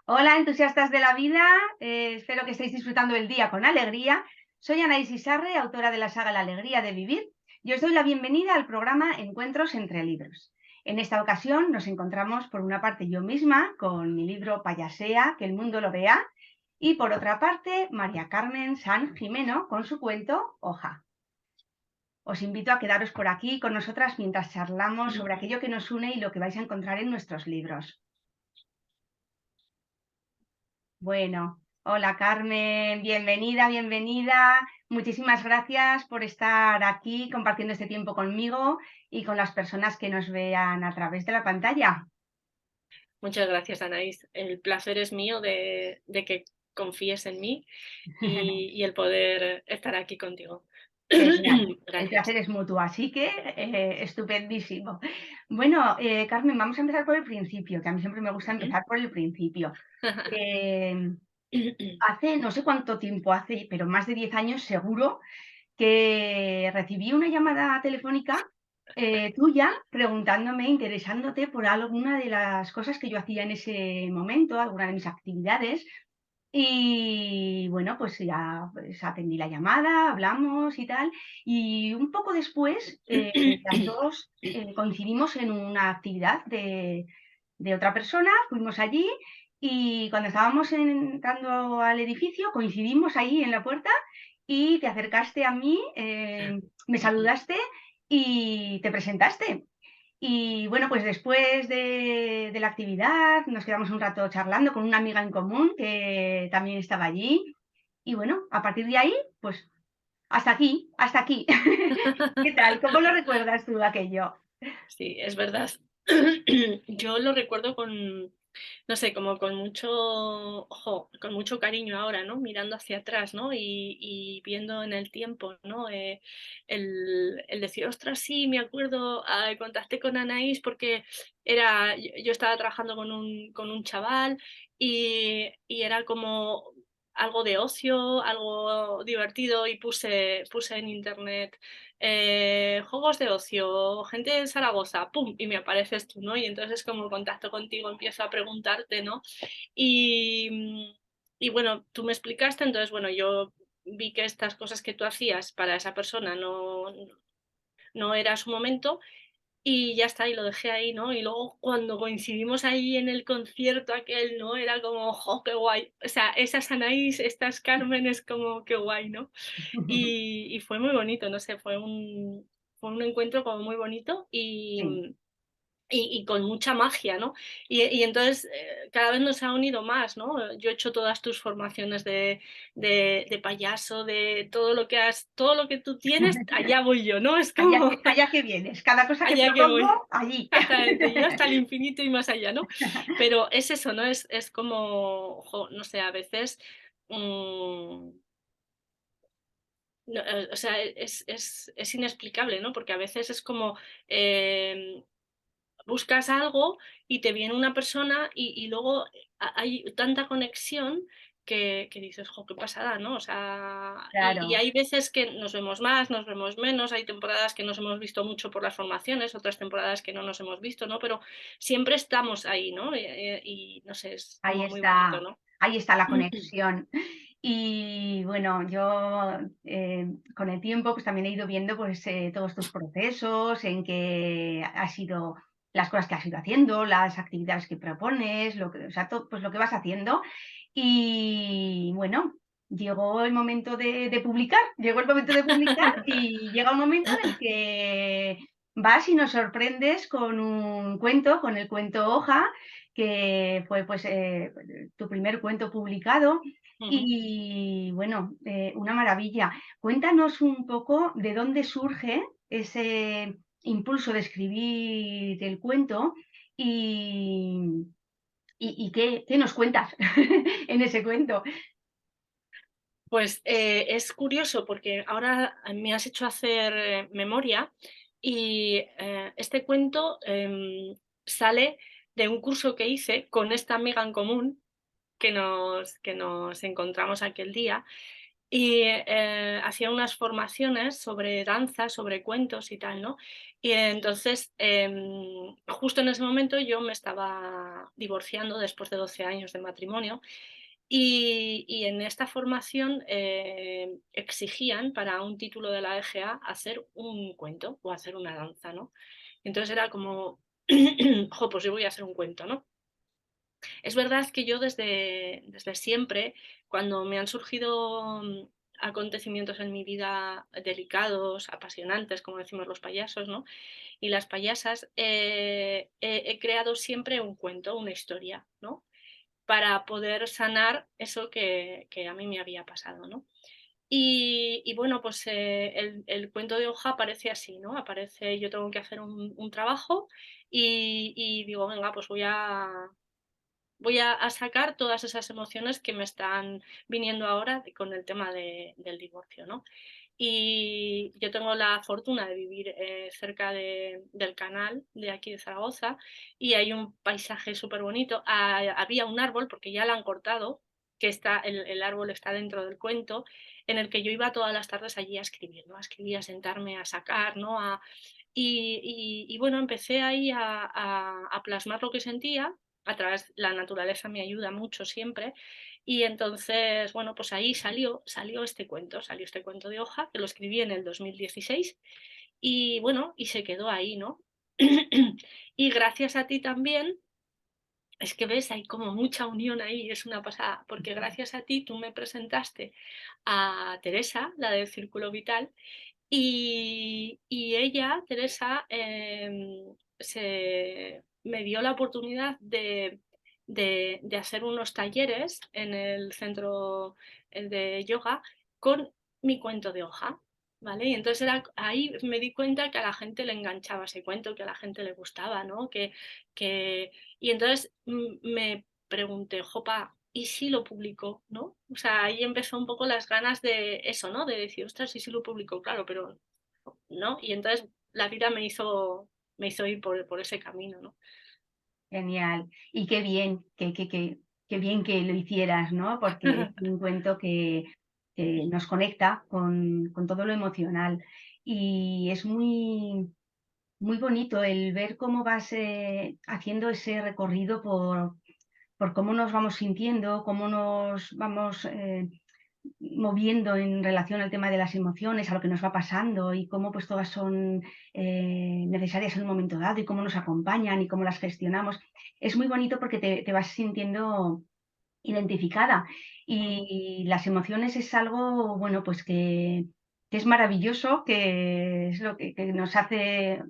Hola, entusiastas de la vida. Espero que estéis disfrutando el día con alegría. Soy Anaís Isarre, autora de la saga La alegría de vivir, y os doy la bienvenida al programa Encuentros entre libros. En esta ocasión nos encontramos, por una parte, yo misma con mi libro Payasea, que el mundo lo vea, y por otra parte, María Carmen San Jimeno con su cuento Hoja. Os invito a quedaros por aquí con nosotras mientras charlamos sobre aquello que nos une y lo que vais a encontrar en nuestros libros. Bueno, hola Carmen, bienvenida, bienvenida. Muchísimas gracias por estar aquí compartiendo este tiempo conmigo y con las personas que nos vean a través de la pantalla. Muchas gracias, Anaís. El placer es mío de que confíes en mí y el poder estar aquí contigo. Genial. El Gracias. placer es mutuo, así que estupendísimo. Bueno, Carmen, vamos a empezar por el principio, que a mí siempre me gusta Ujú. empezar por el principio. Hace no sé cuánto tiempo hace, pero más de 10 años seguro, que recibí una llamada telefónica tuya preguntándome, interesándote por alguna de las cosas que yo hacía en ese momento, alguna de mis actividades. Y bueno, pues ya pues atendí la llamada, hablamos y tal. Y un poco después, las dos coincidimos en una actividad de otra persona, fuimos allí y cuando estábamos entrando al edificio coincidimos ahí en la puerta y te acercaste a mí, me saludaste y te presentaste. Y bueno, pues después de la actividad nos quedamos un rato charlando con una amiga en común que también estaba allí. Y bueno, a partir de ahí, pues hasta aquí, hasta aquí. ¿Qué tal? ¿Cómo lo recuerdas tú aquello? Sí, es verdad. Yo lo recuerdo con, no sé, como con mucho, ojo, con mucho cariño ahora, ¿no? Mirando hacia atrás, ¿no? Y viendo en el tiempo, ¿no? El decir, ostras, sí, me acuerdo, contacté con Anaís porque yo estaba trabajando con un chaval y era como algo de ocio, algo divertido y puse en internet juegos de ocio, gente en Zaragoza, ¡pum! Y me apareces tú, ¿no? Y entonces como contacto contigo, empiezo a preguntarte, ¿no? Y, y bueno, tú me explicaste, entonces bueno, yo vi que estas cosas que tú hacías para esa persona no era su momento y ya está, y lo dejé ahí, ¿no? Y luego cuando coincidimos ahí en el concierto aquel, ¿no? Era como, ¡jo, qué guay! O sea, esas Anaís, estas Carmen, es como, qué guay, ¿no? Y fue muy bonito, no sé, fue un encuentro como muy bonito Sí. y con mucha magia, ¿no? Y entonces cada vez nos ha unido más, ¿no? Yo he hecho todas tus formaciones de payaso, de todo lo que tú tienes, allá voy yo, ¿no? Es como Allá que vienes, cada cosa que allá que propongo, voy. allí. Exactamente, yo hasta el infinito y más allá, ¿no? Pero es eso, ¿no? Es como, no sé, a veces mm, no, o sea, es inexplicable, ¿no? Porque a veces es como, buscas algo y te viene una persona y luego hay tanta conexión que dices: "Jo, qué pasada", ¿no? O sea, y Claro, hay veces que nos vemos más, nos vemos menos, hay temporadas que nos hemos visto mucho por las formaciones, otras temporadas que no nos hemos visto, ¿no? Pero siempre estamos ahí, ¿no? Y no sé, es como muy bonito, ¿no? ahí está la conexión. Y bueno, yo con el tiempo pues también he ido viendo pues todos tus procesos, en que has ido, las cosas que has ido haciendo, las actividades que propones, lo que, o sea, pues lo que vas haciendo. Y bueno, llegó el momento de publicar, llegó el momento de publicar y llega un momento en el que vas y nos sorprendes con un cuento, con el cuento Hoja, que fue pues tu primer cuento publicado Ujú. y bueno, una maravilla. Cuéntanos un poco de dónde surge ese impulso de escribir el cuento y, y qué nos cuentas en ese cuento. Pues, es curioso porque ahora me has hecho hacer memoria y, este cuento, sale de un curso que hice con esta amiga en común que nos encontramos aquel día y hacía unas formaciones sobre danza, sobre cuentos y tal, ¿no? Y entonces, justo en ese momento yo me estaba divorciando después de 12 años de matrimonio y en esta formación exigían para un título de la EGA hacer un cuento o hacer una danza, ¿no? Entonces era como, jo, pues yo voy a hacer un cuento, ¿no? Es verdad que yo desde siempre, cuando me han surgido acontecimientos en mi vida delicados, apasionantes, como decimos los payasos, ¿no? Y las payasas, he creado siempre un cuento, una historia, ¿no? Para poder sanar eso que a mí me había pasado, ¿no? Y bueno, pues el cuento de hoja aparece así, ¿no? Aparece, yo tengo que hacer un trabajo y digo, venga, pues voy a sacar todas esas emociones que me están viniendo ahora con el tema del divorcio, ¿no? Y yo tengo la fortuna de vivir cerca del canal de aquí de Zaragoza y hay un paisaje súper bonito. Había un árbol, porque ya lo han cortado, que el árbol está dentro del cuento, en el que yo iba todas las tardes allí a escribir, ¿no? A escribir, a sentarme, a sacar, ¿no? Y bueno, empecé ahí a plasmar lo que sentía, a través la naturaleza me ayuda mucho siempre, y entonces, bueno, pues ahí salió este cuento de hoja, que lo escribí en el 2016, y bueno, y se quedó ahí, ¿no? Y gracias a ti también, es que ves, hay como mucha unión ahí, es una pasada, porque gracias a ti tú me presentaste a Teresa, la del Círculo Vital, y ella, Teresa, me dio la oportunidad de hacer unos talleres en el centro de yoga con mi cuento de hoja, ¿vale? Y entonces ahí me di cuenta que a la gente le enganchaba ese cuento, que a la gente le gustaba, ¿no? Y entonces me pregunté, jopa, ¿y si lo publico, no? O sea, ahí empezó un poco las ganas de eso, ¿no? De decir, ostras, ¿y si lo publico? Claro, pero no. Y entonces la vida me hizo ir por ese camino, ¿no? Genial. Y qué bien, qué bien que lo hicieras, ¿no? Porque es un cuento que nos conecta con todo lo emocional. Y es muy bonito el ver cómo vas haciendo ese recorrido por cómo nos vamos sintiendo, cómo nos vamos moviendo en relación al tema de las emociones, a lo que nos va pasando y cómo pues todas son necesarias en un momento dado y cómo nos acompañan y cómo las gestionamos. Es muy bonito porque te vas sintiendo identificada Ujú. y las emociones es algo, bueno, pues que es maravilloso, que es lo que nos hace,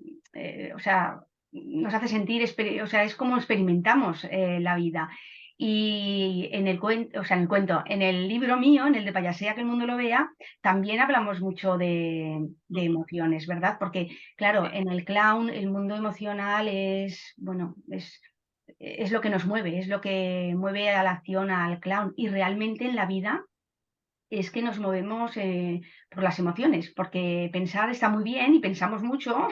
o sea, nos hace sentir, o sea, es como experimentamos la vida. Y en el cuento, o sea, en el cuento, en el libro mío, en el de Payasea que el mundo lo vea, también hablamos mucho de Ujú. emociones, ¿verdad? Porque, claro, Sí. en el clown el mundo emocional es, bueno, es lo que nos mueve, es lo que mueve a la acción al clown. Y realmente en la vida es que nos movemos por las emociones, porque pensar está muy bien y pensamos mucho,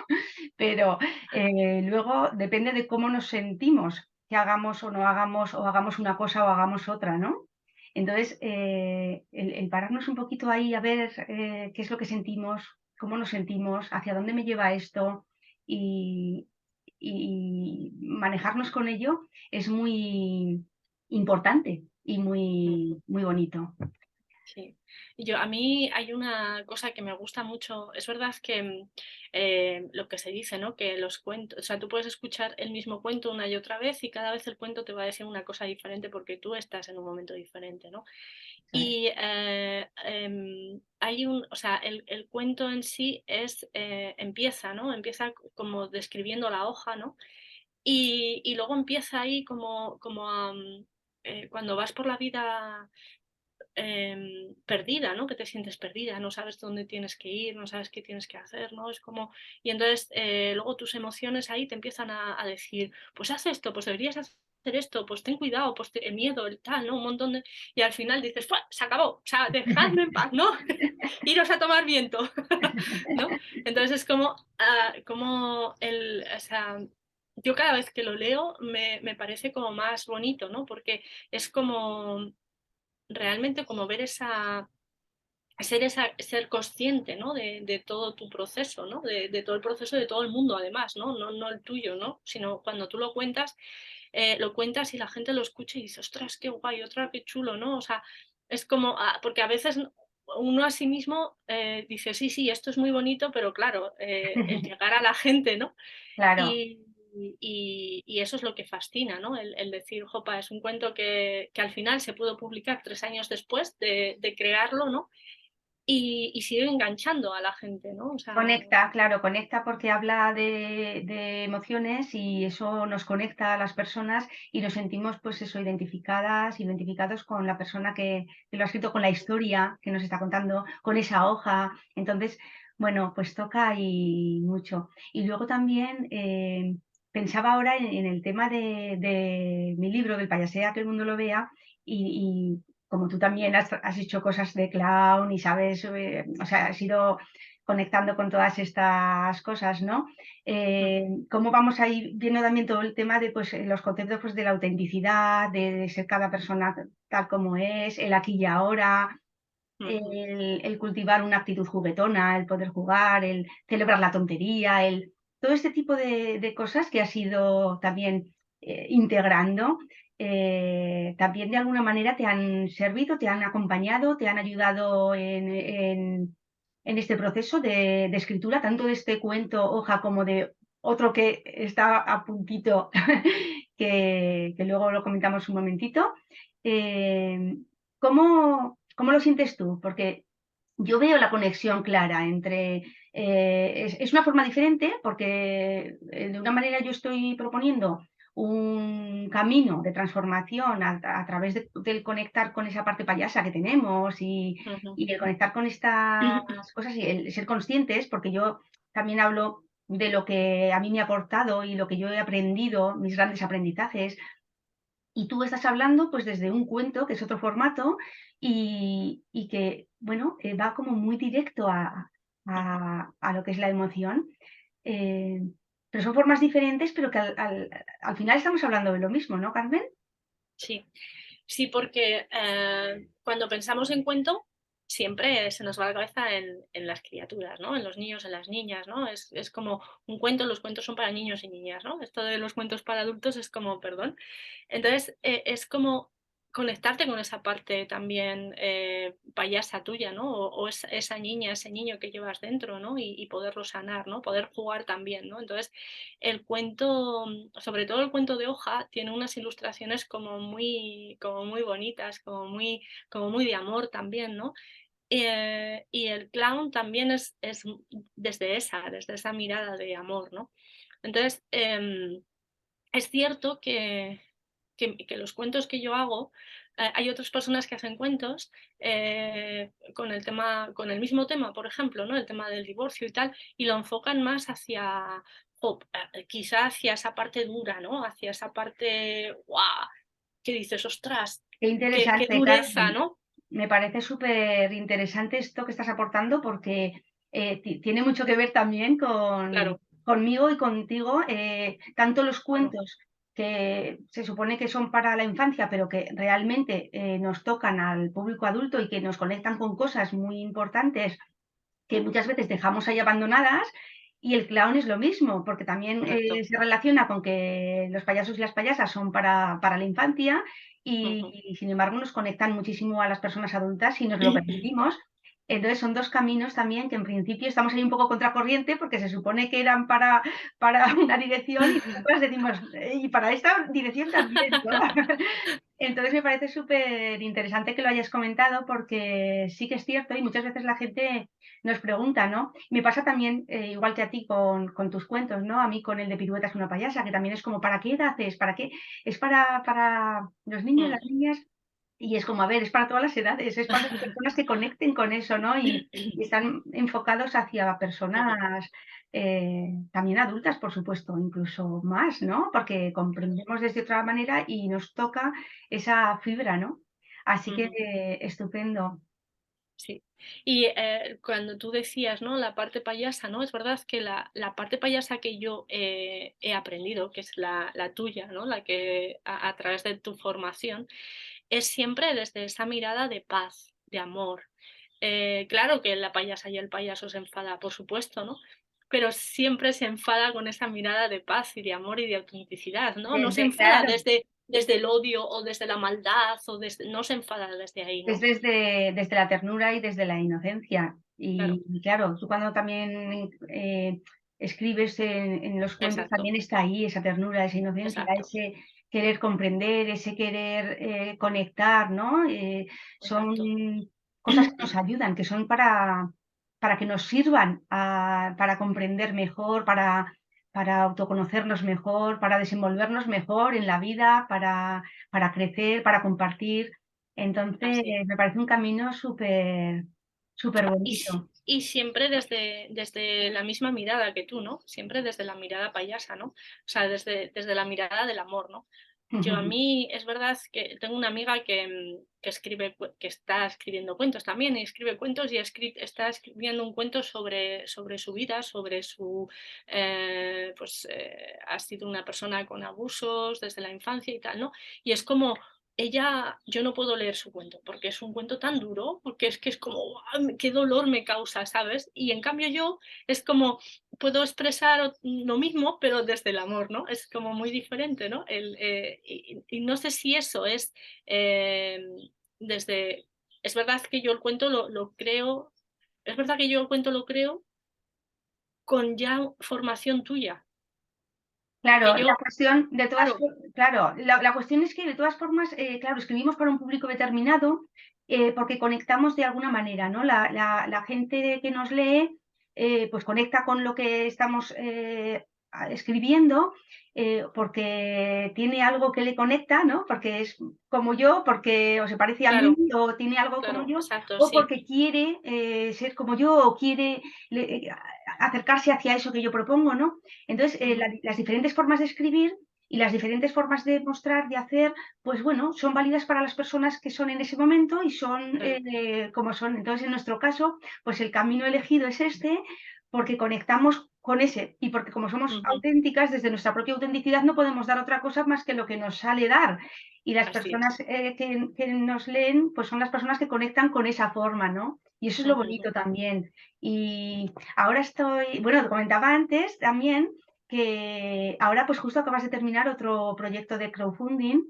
pero luego depende de cómo nos sentimos, que hagamos o no hagamos, o hagamos una cosa o hagamos otra, ¿no? Entonces, el pararnos un poquito ahí a ver qué es lo que sentimos, cómo nos sentimos, hacia dónde me lleva esto y, y manejarnos con ello es muy importante y muy bonito. Sí. A mí hay una cosa que me gusta mucho. Es verdad que lo que se dice, ¿no? Que los cuentos, o sea, tú puedes escuchar el mismo cuento una y otra vez y cada vez el cuento te va a decir una cosa diferente porque tú estás en un momento diferente, ¿no? ¿Sabes? Y o sea, el cuento en sí empieza, ¿no? Empieza como describiendo la hoja, ¿no? Y luego empieza ahí cuando vas por la vida perdida, ¿no? Que te sientes perdida, no sabes dónde tienes que ir, no sabes qué tienes que hacer, ¿no? Es como... Y entonces luego tus emociones ahí te empiezan a decir, pues haz esto, pues deberías hacer esto, pues ten cuidado, pues el miedo, el tal, ¿no? Un montón de... Y al final dices, ¡fua! Se acabó, o sea, dejadme en paz, ¿no? Iros a tomar viento, ¿no? Entonces es o sea, yo cada vez que lo leo me parece como más bonito, ¿no? Porque es como realmente como ver ser consciente, ¿no? De todo tu proceso, ¿no? De todo el proceso de todo el mundo, además, ¿no? No el tuyo, ¿no? Sino cuando tú lo cuentas y la gente lo escucha y dice, ostras, qué guay, otra, qué chulo, ¿no? O sea, es como, porque a veces uno a sí mismo dice, sí, sí, esto es muy bonito, pero claro, el llegar a la gente, ¿no? Claro. Y, y eso es lo que fascina, ¿no? El decir, jopa, es un cuento que al final se pudo publicar 3 años después de crearlo, ¿no? Y sigue enganchando a la gente, ¿no? O sea, Conecta, claro, conecta porque habla de emociones y eso nos conecta a las personas y nos sentimos, pues eso, identificadas, identificados con la persona que lo ha escrito, con la historia que nos está contando, con esa hoja. Entonces, bueno, pues toca y mucho. Y luego también pensaba ahora en el tema de mi libro, del Payasea que el mundo lo vea, y como tú también has hecho cosas de clown y sabes, o sea, has ido conectando con todas estas cosas, ¿no? Cómo vamos a ir viendo también todo el tema de pues, los conceptos pues, de la autenticidad, de ser cada persona tal como es, el aquí y ahora, ujú, el cultivar una actitud juguetona, el poder jugar, el celebrar la tontería, todo este tipo de cosas que has ido también integrando. También de alguna manera te han servido, te han acompañado, te han ayudado en este proceso de escritura, tanto de este cuento hoja como de otro que está a puntito, que luego lo comentamos un momentito. Eh, ¿Cómo lo sientes tú? Porque yo veo la conexión clara entre... es una forma diferente porque de una manera yo estoy proponiendo un camino de transformación a través del conectar con esa parte payasa que tenemos ujú, y el conectar con estas cosas y el ser conscientes, porque yo también hablo de lo que a mí me ha aportado y lo que yo he aprendido, mis grandes aprendizajes, y tú estás hablando pues desde un cuento, que es otro formato, y que, bueno, va como muy directo a lo que es la emoción. eh, pero son formas diferentes, pero que al final estamos hablando de lo mismo, ¿no, Carmen? sí. Sí, porque cuando pensamos en cuento, siempre se nos va la cabeza en las criaturas, ¿no? En los niños, en las niñas, ¿no? Es como un cuento, los cuentos son para niños y niñas, ¿no? Esto de los cuentos para adultos es como, perdón. Entonces, es como conectarte con esa parte también payasa tuya, ¿no? O esa niña, ese niño que llevas dentro, ¿no? Y poderlo sanar, ¿no? Poder jugar también, ¿no? Entonces, el cuento, sobre todo el cuento de hoja, tiene unas ilustraciones como muy bonitas, como muy de amor también, ¿no? Y el clown también es desde esa mirada de amor, ¿no? Entonces, es cierto que los cuentos que yo hago, hay otras personas que hacen cuentos con el mismo tema, por ejemplo, ¿no? El tema del divorcio y tal, y lo enfocan más hacia, quizá hacia esa parte dura, ¿no? Hacia esa parte, ¡guau! Que dices, ostras, Qué qué interesante, dureza, Carmen. ¿no? Me parece súper interesante esto que estás aportando porque tiene mucho que ver también Claro, conmigo y contigo. Tanto los claro. cuentos que se supone que son para la infancia, pero que realmente nos tocan al público adulto y que nos conectan con cosas muy importantes que muchas veces dejamos ahí abandonadas. Y el clown es lo mismo, porque también Correcto. se relaciona con que los payasos y las payasas son para la infancia Ujú. y, sin embargo, nos conectan muchísimo a las personas adultas si nos lo permitimos. Entonces, son dos caminos también que en principio estamos ahí un poco contracorriente porque se supone que eran para una dirección y nosotras decimos, y para esta dirección también, ¿no? Entonces me parece súper interesante que lo hayas comentado porque sí que es cierto y muchas veces la gente nos pregunta, ¿no? Me pasa también, igual que a ti con tus cuentos, ¿no? A mí con el de Piruetas una payasa, que también es como, ¿para qué edad es? ¿Para qué? Es para los niños, las niñas, y es como, a ver, es para todas las edades, es para las personas que conecten con eso, ¿no? Y están enfocados hacia personas también adultas, por supuesto, incluso más, ¿no? Porque comprendemos desde otra manera y nos toca esa fibra, ¿no? Así que Ujú. estupendo. Sí. Y cuando tú decías, ¿no? La parte payasa, ¿no? Es verdad que la parte payasa que yo he aprendido, que es la tuya, ¿no? La que a través de tu formación, es siempre desde esa mirada de paz, de amor. Claro que la payasa y el payaso se enfada, por supuesto, ¿no? Pero siempre se enfada con esa mirada de paz y de amor y de autenticidad, ¿no? No se enfada Claro, desde el odio o desde la maldad no se enfada desde ahí, es ¿no? desde la ternura y desde la inocencia. Claro, Y claro, tú cuando también escribes en los cuentos exacto, también está ahí esa ternura, esa inocencia, exacto, ese querer comprender, ese querer conectar, ¿no? exacto. Son cosas que nos ayudan, que son para que nos sirvan para comprender mejor, para autoconocernos mejor, para desenvolvernos mejor en la vida, para crecer, para compartir. Entonces, Así. me parece un camino súper bonito. Y siempre desde la misma mirada que tú, ¿no? Siempre desde la mirada payasa, ¿no? O sea, desde la mirada del amor, ¿no? Yo a mí es verdad que tengo una amiga que escribe, que está escribiendo cuentos también, y escribe cuentos y está escribiendo un cuento sobre su vida, sobre su, ha sido una persona con abusos desde la infancia y tal, ¿no? Y es como, yo no puedo leer su cuento porque es un cuento tan duro, porque es que es como, ¡guau! Qué dolor me causa, ¿sabes? Y en cambio yo es como, puedo expresar lo mismo, pero desde el amor, ¿no? Es como muy diferente, ¿no? Y no sé si eso es eh, desde... Es verdad que yo el cuento lo creo, es verdad que yo el cuento lo creo con ya formación tuya, porque Claro, la yo, cuestión de todas claro, for claro, la cuestión es que de todas formas, claro, escribimos para un público determinado, porque conectamos de alguna manera, ¿no? La gente que nos lee, pues conecta con lo que estamos, escribiendo, porque tiene algo que le conecta, ¿no? Porque es como yo, porque o se parece a mí, claro, o tiene algo como claro, yo, exacto, o sí. porque quiere, ser como yo, o quiere le acercarse hacia eso que yo propongo, ¿no? Entonces, Ujú, las diferentes formas de escribir y las diferentes formas de mostrar, de hacer, pues bueno, son válidas para las personas que son en ese momento y son claro, como son. Entonces, en nuestro caso, pues el camino elegido es este, porque conectamos con ese y porque como somos ujú, auténticas, desde nuestra propia autenticidad no podemos dar otra cosa más que lo que nos sale dar. Y las así es. personas que nos leen, pues son las personas que conectan con esa forma, ¿no? Y eso es lo Ujú, bonito ujú, también. Y ahora estoy, bueno, te comentaba antes también que ahora pues justo acabas de terminar otro proyecto de crowdfunding,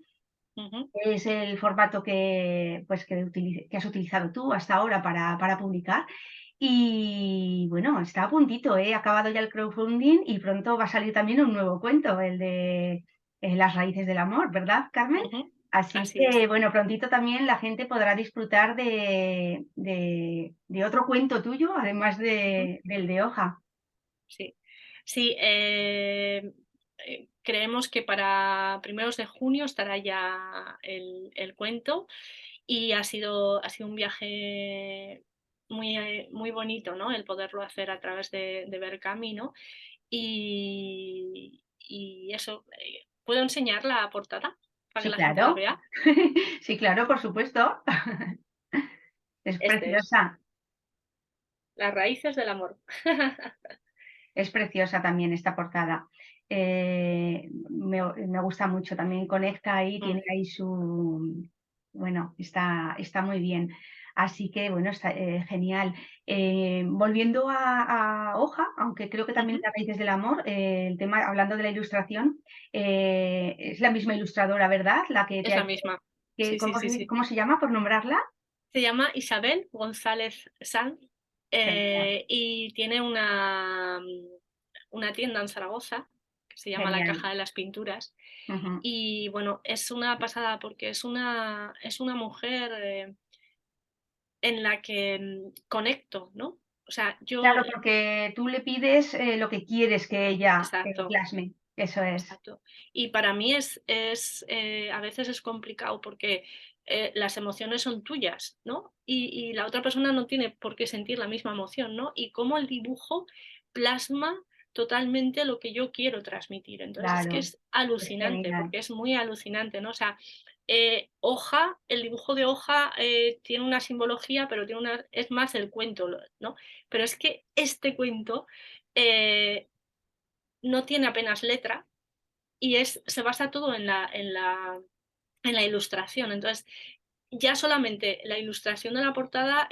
ujú. que es el formato pues, que has utilizado tú hasta ahora para publicar. Y bueno, está a puntito, ¿eh? Ha acabado ya el crowdfunding y pronto va a salir también un nuevo cuento, el de Las raíces del amor, ¿verdad, Carmen? Ujú, Así así que, es. bueno, prontito también la gente podrá disfrutar de otro cuento tuyo, además Ujú, del de hoja. sí. Sí, creemos que para primeros de junio estará ya el cuento y ha sido un viaje muy bonito, ¿no? El poderlo hacer a través de Berkami, ¿no? Y eso, ¿puedo enseñar la portada para que Sí, la gente la claro. vea? Sí, claro, por supuesto. Es Este es, preciosa, Las raíces del amor. es preciosa también esta portada. Me gusta mucho, también conecta ahí, Mm, tiene ahí bueno, está muy bien. Así que, bueno, está genial. Volviendo a Hoja, aunque creo que también ujú. las raíces del amor, el tema, hablando de la ilustración, es la misma ilustradora, ¿verdad? La que te Es ha la hecho, misma. Sí, sí, sí, sí. ¿cómo se llama, por nombrarla? Se llama Isabel González Sanz, Genial, y tiene una tienda en Zaragoza que se llama La genial. Caja de las Pinturas. Ujú. Y bueno, es una pasada porque es una mujer en la que conecto, ¿no? O sea, Claro, porque tú le pides, lo que quieres que ella, exacto, plasme. Eso es. exacto. Y para mí a veces es complicado porque las emociones son tuyas, ¿no? Y la otra persona no tiene por qué sentir la misma emoción, ¿no? Y cómo el dibujo plasma totalmente lo que yo quiero transmitir. Entonces es que Claro, es es alucinante, genial. porque es muy alucinante, ¿no? O sea, hoja, el dibujo de hoja tiene una simbología, pero es más el cuento, ¿no? Pero es que este cuento eh, no tiene apenas letra y se basa todo en la ilustración. Entonces, ya solamente la ilustración de la portada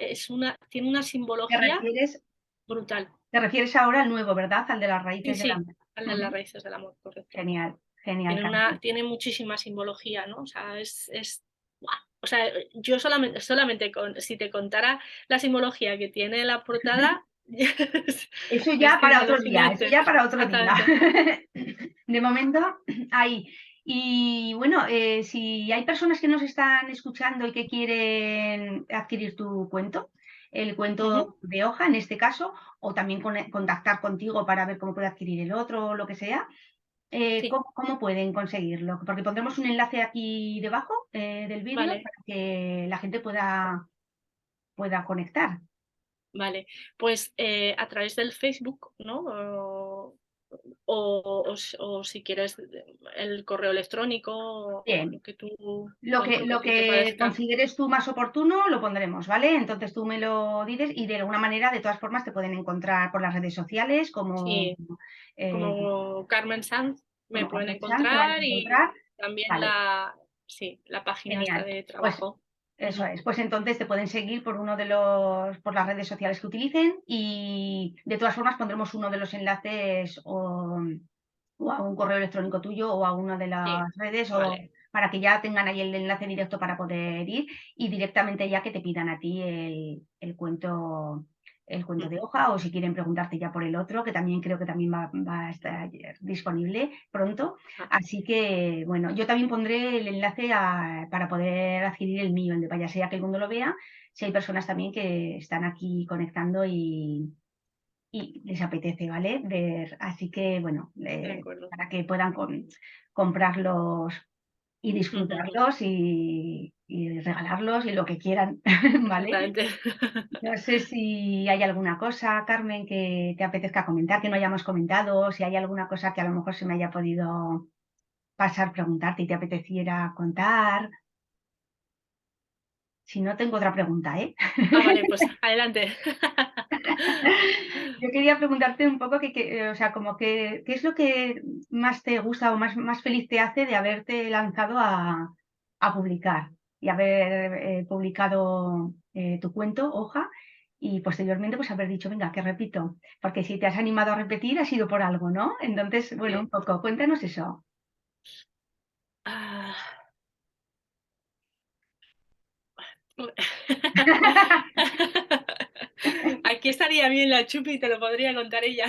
tiene una Te simbología refieres brutal. te refieres ahora al nuevo, ¿verdad? Al de las Sí, raíces del sí, amor. al de las Ujú. raíces del amor, correcto. Genial, genial, Carmen. Tiene muchísima simbología, ¿no? O sea, ¡buah! O sea, yo solamente si te contara la simbología que tiene la portada, Eso es ya que es para otro día, eso alucinante. ya para otro día. Exactamente. De momento, ahí. Y bueno, si hay personas que nos están escuchando y que quieren adquirir tu cuento, el Ujú. cuento de hoja en este caso, o también contactar contigo para ver cómo puede adquirir el otro o lo que sea, Sí, ¿cómo pueden conseguirlo? Porque pondremos un enlace aquí debajo del vídeo vale, para que la gente pueda conectar. vale. Pues a través del Facebook, ¿no? O si quieres el correo electrónico o Bien. lo que Lo a ti te que parezca. consideres tú más oportuno, lo pondremos, ¿vale? Entonces tú me lo dices y de alguna manera, de todas formas, te pueden encontrar por las redes sociales Sí, eh, como Carmen Sanz me como pueden Carmen Sanz, te van a encontrar encontrar. y también Vale, sí, la página esta genial. de Pues trabajo. eso Ujú. es. Pues entonces te pueden seguir por las redes sociales que utilicen y de todas formas pondremos uno de los enlaces o a un correo electrónico tuyo o a una de Sí, las redes o vale. para que ya tengan ahí el enlace directo para poder ir y directamente ya que te pidan a ti el cuento de Ujú. hoja o si quieren preguntarte ya por el otro, que también creo que también va a estar disponible pronto. Ah, Así que, bueno, yo también pondré el enlace para poder adquirir el mío, el de Vaya Sea que el mundo lo vea, si hay personas también que están aquí conectando y les apetece, ¿vale? Ver, así que, bueno, de acuerdo. para que puedan comprarlos y Ujú, ujú. disfrutarlos y regalarlos y lo que quieran, ¿vale? Exactamente. No sé si hay alguna cosa, Carmen, que te apetezca comentar, que no hayamos comentado, si hay alguna cosa que a lo mejor se me haya podido pasar, preguntarte y te apeteciera contar. Si no, tengo otra pregunta, ¿eh? Ah, vale, pues adelante. Yo quería preguntarte un poco o sea, como que, ¿qué es lo que más te gusta o más feliz te hace de haberte lanzado a publicar y haber publicado tu cuento, hoja, y posteriormente pues haber dicho, venga, que repito, porque si te has animado a repetir ha sido por algo, ¿no? Entonces, bueno, un Sí. poco, cuéntanos eso. Ah. Aquí estaría bien la Chupi, te lo podría contar ella.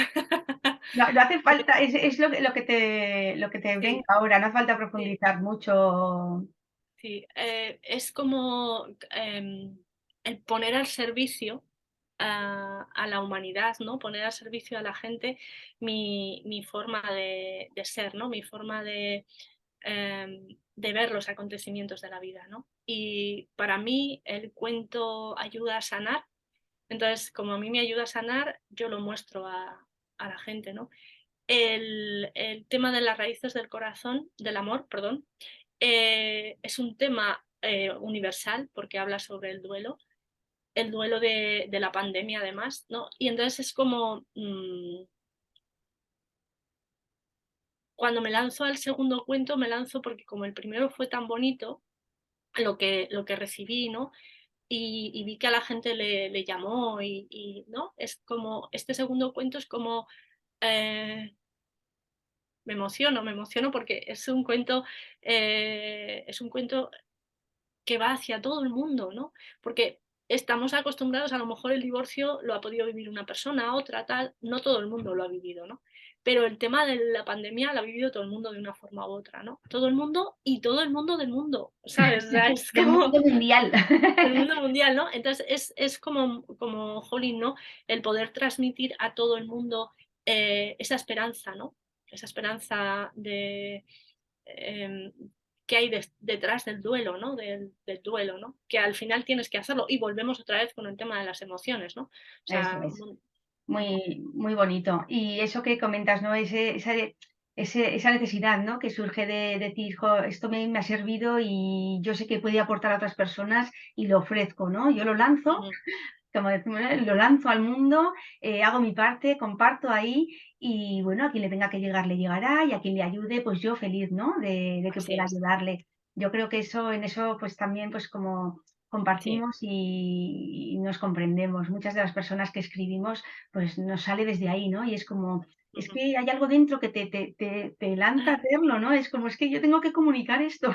No, no hace falta, es lo que te venga Sí, ahora, no hace falta sí, profundizar mucho. sí. Es como el poner al servicio a la humanidad, ¿no? Poner al servicio a la gente mi forma de ser, ¿no? Mi forma de ver los acontecimientos de la vida, ¿no? Y para mí el cuento ayuda a sanar. Entonces, como a mí me ayuda a sanar, yo lo muestro a la gente, ¿no? El tema de las raíces del corazón, del amor, perdón, es un tema universal porque habla sobre el duelo de la pandemia además, ¿no? Y entonces es como, cuando me lanzo al segundo cuento, me lanzo porque como el primero fue tan bonito, lo que recibí, ¿no? Y vi que a la gente le llamó ¿no? Es como, este segundo cuento es como, eh, me emociono porque es un cuento que va hacia todo el mundo, ¿no? Porque estamos acostumbrados, a lo mejor el divorcio lo ha podido vivir una persona, otra, tal, no todo el mundo lo ha vivido, ¿no? Pero el tema de la pandemia lo ha vivido todo el mundo de una forma u otra, ¿no? Todo el mundo y todo el mundo del mundo, ¿sabes? O sea, es Del como mundo mundial. del mundo mundial, ¿no? Entonces es como, jolín, ¿no? El poder transmitir a todo el mundo esa esperanza, ¿no? Esa esperanza eh, que hay detrás del duelo, ¿no? Del duelo, ¿no? Que al final tienes que hacerlo. Y volvemos otra vez con el tema de las emociones, ¿no? O Eso sea, es, muy, muy bonito. Y eso que comentas, ¿no? Esa necesidad, ¿no? Que surge de decir, "Jo, esto me ha servido y yo sé que puede aportar a otras personas y lo ofrezco, ¿no? Yo lo lanzo, ujú, como decimos, ¿no? Lo lanzo al mundo, hago mi parte, comparto ahí y bueno, a quien le tenga que llegar le llegará y a quien le ayude, pues yo feliz, ¿no? De que así pueda es. ayudarle yo creo que eso, en eso pues también pues como Sí. compartimos y nos comprendemos. Muchas de las personas que escribimos pues nos sale desde ahí, ¿no? Y es como, es Ujú. que hay algo dentro que te lanza a hacerlo, ¿no? Es como, es que yo tengo que comunicar esto.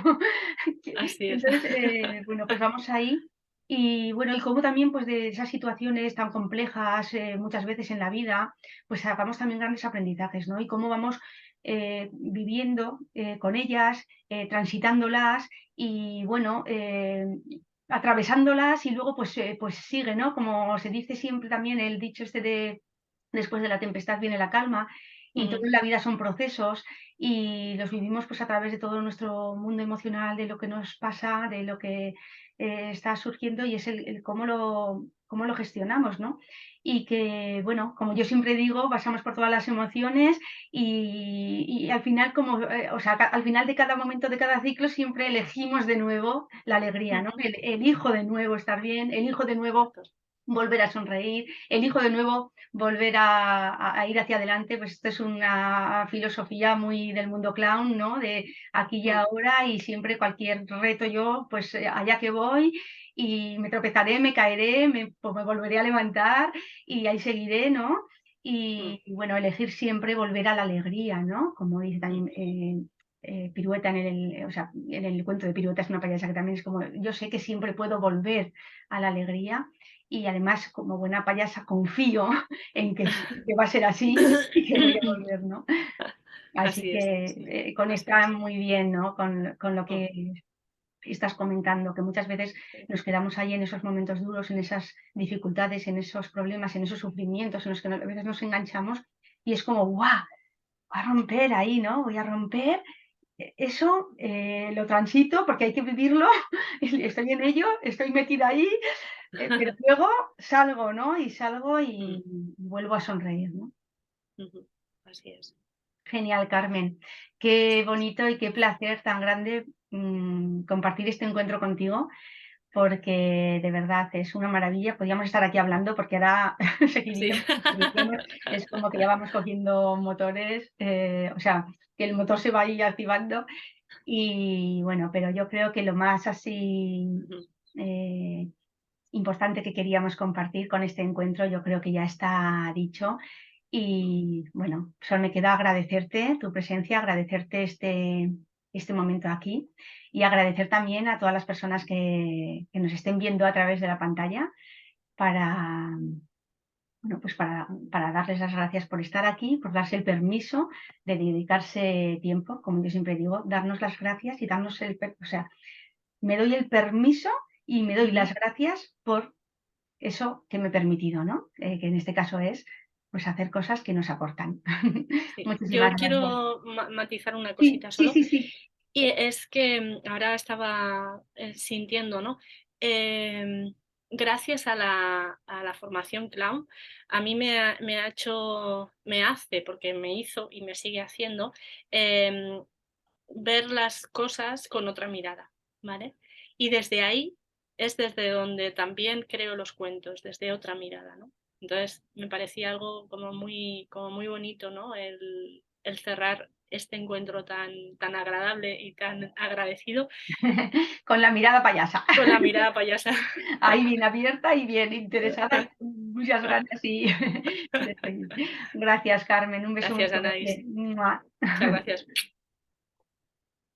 Así es. Entonces, bueno, pues vamos ahí. Y bueno, y cómo también pues de esas situaciones tan complejas muchas veces en la vida, pues sacamos también grandes aprendizajes, ¿no? Y cómo vamos viviendo con ellas, transitándolas y bueno, atravesándolas y luego pues sigue, ¿no? Como se dice siempre también el dicho este de después de la tempestad viene la calma y todo Ujú, en la vida son procesos y los vivimos pues a través de todo nuestro mundo emocional, de lo que nos pasa, de lo que está surgiendo y es el cómo lo gestionamos, ¿no? Y que, bueno, como yo siempre digo, pasamos por todas las emociones y al final, como, o sea, al final de cada momento, de cada ciclo, siempre elegimos de nuevo la alegría, ¿no? ujú. Elijo de nuevo estar bien, elijo de nuevo Exacto. volver a sonreír, elijo de nuevo volver a ir hacia adelante, pues esto es una filosofía muy del mundo clown, ¿no? De aquí y Mm, ahora y siempre cualquier reto yo, pues allá que voy y me tropezaré, me caeré, pues me volveré a levantar y ahí seguiré, ¿no? mm, Y bueno, elegir siempre volver a la alegría, ¿no? Como dice mm, también Pirueta o sea, en el cuento de Pirueta es una payasa que también es como, yo sé que siempre puedo volver a la alegría y además, como buena payasa, confío en que sí, que va a ser así y que voy a volver, ¿no? Así Así es, que sí, así conecta es. muy bien, ¿no? Con lo Mm, que estás comentando, que muchas veces sí. nos quedamos ahí en esos momentos duros, en esas dificultades, en esos problemas, en esos sufrimientos en los que a veces nos enganchamos y es como, ¡guau! Voy a romper ahí, ¿no? Voy a romper. Eso lo transito porque hay que vivirlo, estoy en ello, estoy metida ahí, pero luego salgo, ¿no? Y salgo Mm, y vuelvo a sonreír, ¿no? ujú. Así es. Genial, Carmen. Qué bonito y qué placer tan grande compartir este encuentro contigo, porque de verdad es una maravilla. Podríamos estar aquí hablando porque ahora Sí. seguiríamos. Es como que ya vamos cogiendo motores, o sea, que el motor se va ahí activando. Y bueno, pero yo creo que lo más así Ujú. eh, importante que queríamos compartir con este encuentro, yo creo que ya está dicho. Mm. Y bueno, solo me queda agradecerte tu presencia, agradecerte este momento aquí y agradecer también a todas las personas que nos estén viendo a través de la pantalla para, bueno, pues para darles las gracias por estar aquí, por darse el permiso de dedicarse tiempo, como yo siempre digo, darnos las gracias y darnos o sea, me doy el permiso y me doy Ujú. las gracias por eso que me he permitido, ¿no? Que en este caso es, pues, hacer cosas que nos aportan. Sí. Muchísimas Yo gracias. quiero matizar una Sí, cosita sí, solo. sí, sí. Y es que ahora estaba sintiendo, ¿no? Em, Gracias a la formación clown, a mí me ha hecho, me hace, porque me hizo y me sigue haciendo, em, ver las cosas con otra mirada, ¿vale? Y desde ahí es desde donde también creo los cuentos, desde otra mirada, ¿no? Entonces me parecía algo como muy bonito, ¿no? El cerrar este encuentro tan agradable y tan agradecido Con la mirada payasa. con la mirada payasa. Ahí bien abierta y bien interesada y con muchas ganas y de seguir. Gracias, Carmen. Un beso muy Gracias, Anaís. fuerte. Mua. Muchas gracias.